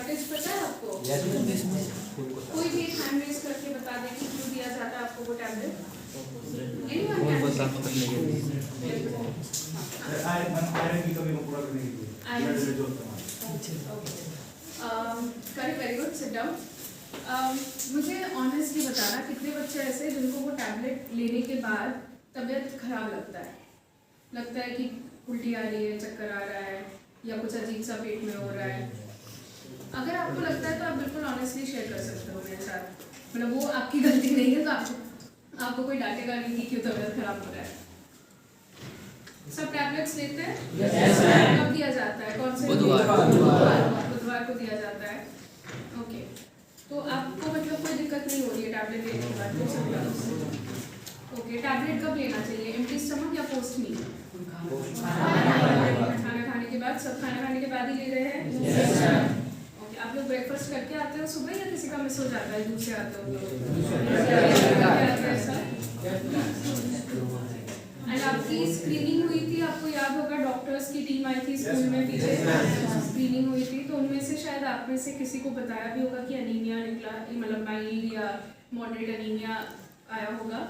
Advantage पता है आपको? कोई भी हैंड रेज करके बता दे कि क्यों दिया जाता है आपको वो tablet? Very good, sit down. मुझे ऑनेस्टली बताना कितने बच्चे ऐसे जिनको वो टैबलेट लेने के बाद तबीयत खराब लगता है कि उल्टी आ रही है, चक्कर आ रहा है या कुछ अजीब सा पेट में हो रहा है। अगर आपको लगता है तो आप बिल्कुल ऑनेस्टली शेयर कर सकते हो मेरे साथ, मतलब वो आपकी गलती नहीं है, तो आपको कोई डांटेगा नहीं कि क्यों तबीयत खराब हो रहा है। सब टैबलेट्स लेते हैं? yes, कब दिया जाता है? कौन से? बुधवार को दिया जाता है। ओके, तो आपको मतलब कोई दिक्कत नहीं हो रही है टैबलेट लेने के बाद? ओके, टैबलेट कब लेना चाहिए, एम्प्टी स्टमक या पोस्ट मील? खाना खाने के बाद? सब खाना खाने के बाद ही ले रहे हैं? ओके, आप लोग ब्रेकफास्ट करके आते हो सुबह या किसी का मिस हो जाता है, दूर से आते हो एंड आपकी स्क्रीनिंग हुई थी, आपको याद होगा डॉक्टर्स की टीम आई थी स्कूल में पीछे, स्क्रीनिंग हुई थी, तो उनमें से शायद आप में से किसी को बताया भी होगा कि अनीमिया निकला, मतलब माइल्ड या मॉडरेट अनीमिया आया होगा।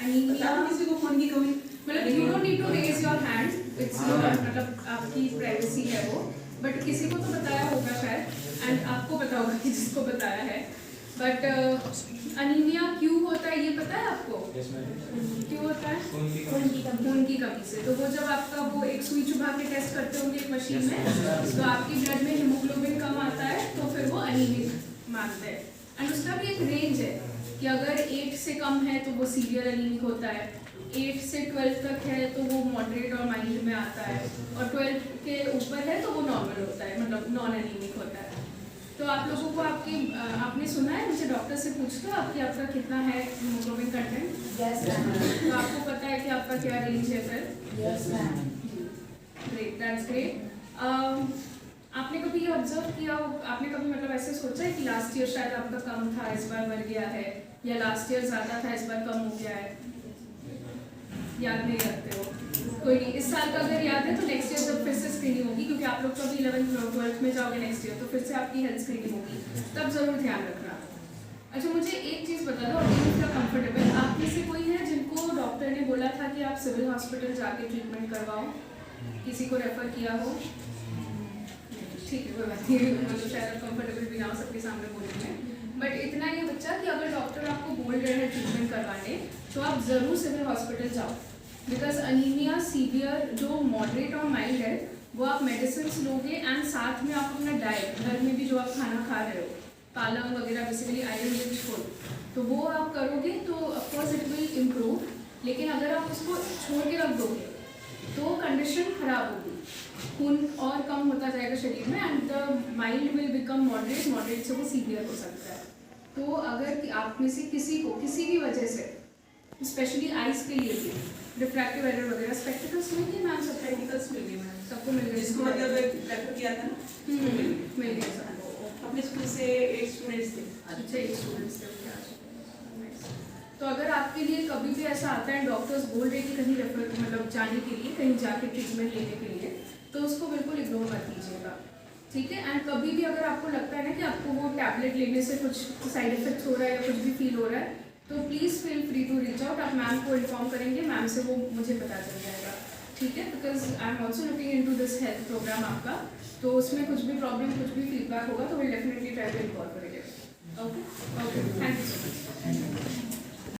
अनीमिया किसी को खून की कमी, मतलब you don't need to raise your hand, it's मतलब आपकी प्राइवेसी है वो, बट किसी को तो बताया होगा शायद, एंड आपको पता होगा कि जिसको बताया है। बट अनीमिया क्यों होता है ये पता है आपको? क्यों होता है? खून की कमी से। तो वो जब आपका वो एक सुई चुभा के टेस्ट करते होंगे एक मशीन में, तो आपकी ब्लड में हीमोग्लोबिन कम आता है, तो फिर वो अनीमिक मानते हैं। एंड उसका भी एक रेंज है कि अगर 8 से कम है तो वो सीवियर अनीमिक होता है, 8 से 12 तक है तो वो मॉडरेट और माइल्ड में आता है, और 12 के ऊपर है तो वो नॉर्मल होता है, मतलब नॉन एनीमिक होता है। तो आप लोगों को आपने सुना है, मुझे डॉक्टर से पूछते हो आपका कितना है हीमोग्लोबिन कंटेंट? Yes ma'am. तो आपको पता है कि आपका क्या रेंज है फिर? Yes ma'am. Great, that's great. आपने कभी ये ऑब्जर्व किया, आपने कभी मतलब ऐसे सोचा है कि लास्ट ईयर शायद आपका कम था, इस बार बढ़ गया है, या लास्ट ईयर ज़्यादा था, इस बार कम हो गया है? याद नहीं रखते हो? कोई नहीं, इस साल का अगर याद है तो नेक्स्ट ईयर जब फिर से स्क्रीनिंग होगी, क्योंकि आप लोग तो अभी 11th-12th में जाओगे नेक्स्ट ईयर, तो फिर से आपकी हेल्थ स्क्रीनिंग होगी, तब ज़रूर ध्यान रखना। अच्छा, मुझे एक चीज़ बता दो, अभी इतना कंफर्टेबल, आप में से कोई है जिनको डॉक्टर ने बोला था कि आप सिविल हॉस्पिटल जाके ट्रीटमेंट करवाओ, किसी को रेफर किया हो? ठीक है, कोई बात नहीं, मतलब शायद कंफर्टेबल भी ना हो सबके सामने बोलने में, बट इतना ये बच्चा कि अगर डॉक्टर आपको बोल रहे हैं ट्रीटमेंट करवाने, तो आप ज़रूर सिविल हॉस्पिटल जाओ, बिकॉज अनीमिया सीवियर जो मॉडरेट और माइल्ड है वो आप मेडिसिन लोगे, एंड साथ में आप अपना डाइट, घर में भी जो आप खाना खा रहे हो, पालक वगैरह बेसिकली आयरन रिच फूड, तो वो आप करोगे तो ऑफकोर्स इट विल इम्प्रूव। लेकिन अगर आप उसको छोड़ के रख दोगे तो कंडीशन खराब होगी, खून और कम होता जाएगा शरीर में, and the mild will become moderate, moderate से वो सीवियर हो सकता है। तो अगर आप में से किसी को किसी भी वजह से, स्पेशली आइज के लिए भी, रिफ्रैक्टिव एरर वगैरह, स्पेक्टिकल्स मिल गए मैम? सब स्पेक्टिकल्स मिल गए मैम, सबको मिल गए, जिसको मतलब रेफर किया था ना, मिल गए सबको। अपने स्कूल से 8 स्टूडेंट्स थे। अच्छा, 8 स्टूडेंट्स थे। तो अगर आपके लिए कभी भी ऐसा आता है, डॉक्टर्स बोल रहे हैं कि कहीं रेफर, मतलब जाने के लिए, कहीं जाके ट्रीटमेंट लेने के लिए, तो उसको बिल्कुल इग्नोर मत कीजिएगा, ठीक है? एंड कभी भी अगर आपको लगता है ना कि आपको वो टैबलेट लेने से कुछ साइड इफेक्ट्स हो रहा है या कुछ भी फील हो रहा है, तो please feel free to reach out. आप मैम को इन्फॉर्म करेंगे, मैम से वो मुझे पता चल जाएगा, ठीक है? Because I am also looking into this health program आपका, तो उसमें कुछ भी प्रॉब्लम, कुछ भी फीडबैक होगा तो will definitely try to involve करेंगे। Okay, thank you so much.